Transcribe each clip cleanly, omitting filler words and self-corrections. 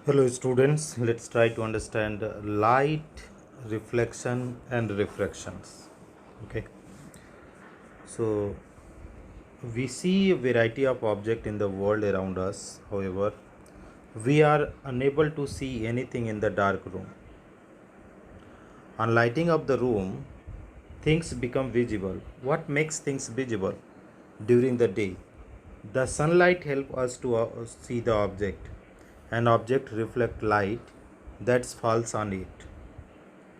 Hello students, let's try to understand light, reflection and refractions. Okay, so we see a variety of objects in the world around us. However, we are unable to see anything in the dark room. On lighting up the room, things become visible. What makes things visible? During the day, the sunlight helps us to see the object. An object reflects light that falls on it.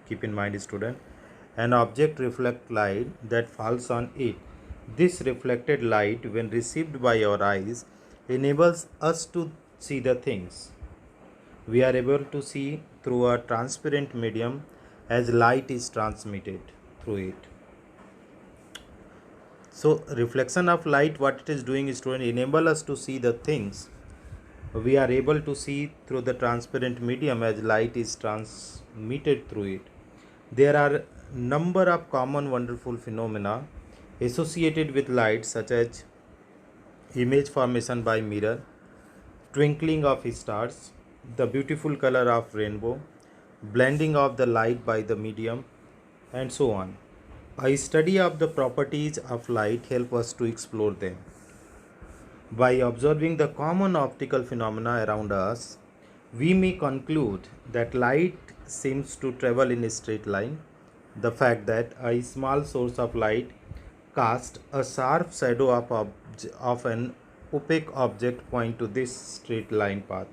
Keep in mind, student, an object reflects light that falls on it. This reflected light, when received by our eyes, enables us to see the things. We are able to see through a transparent medium as light is transmitted through it. So reflection of light, what it is doing is to enable us to see the things. We are able to see through the transparent medium as light is transmitted through it. There are number of common wonderful phenomena associated with light, such as image formation by mirror, twinkling of stars, the beautiful color of rainbow, blending of the light by the medium, and so on. A study of the properties of light helps us to explore them. By observing the common optical phenomena around us, we may conclude that light seems to travel in a straight line. The fact that a small source of light casts a sharp shadow of an opaque object point to this straight line path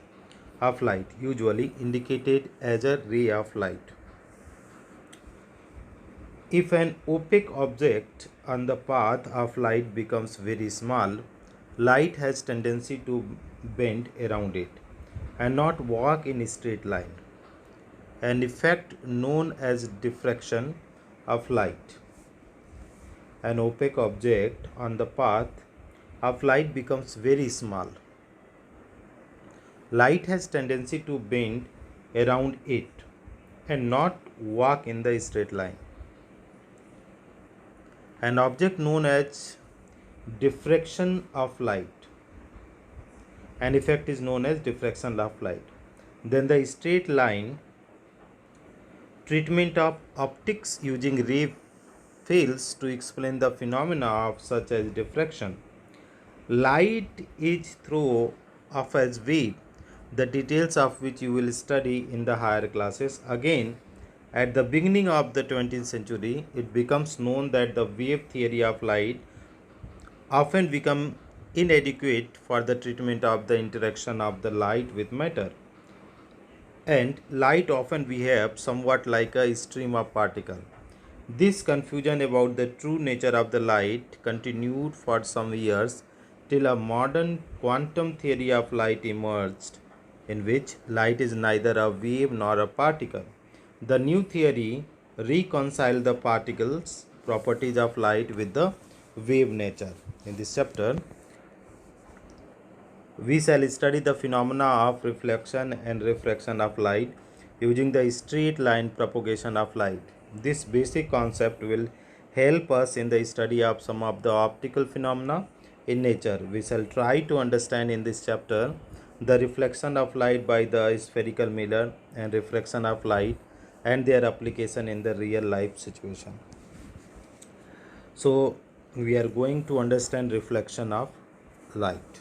of light, usually indicated as a ray of light. If an opaque object on the path of light becomes very small, light has tendency to bend around it and not walk in a straight line, an effect known as diffraction of light. An opaque object on the path of light becomes very small. Light has tendency to bend around it and not walk in the straight line. An object known as diffraction of light. An effect is known as diffraction of light. Then the straight line treatment of optics using ray fails to explain the phenomena of such as diffraction. Light is thrown off as wave, the details of which you will study in the higher classes. Again, at the beginning of the 20th century, it becomes known that the wave theory of light often become inadequate for the treatment of the interaction of the light with matter, and light often behaves somewhat like a stream of particle. This confusion about the true nature of the light continued for some years till a modern quantum theory of light emerged, in which light is neither a wave nor a particle. The new theory reconciled the particles properties of light with the wave nature. In this chapter, we shall study the phenomena of reflection and refraction of light using the straight line propagation of light. This basic concept will help us in the study of some of the optical phenomena in nature. We shall try to understand in this chapter the reflection of light by the spherical mirror and refraction of light and their application in the real life situation. So we are going to understand reflection of light.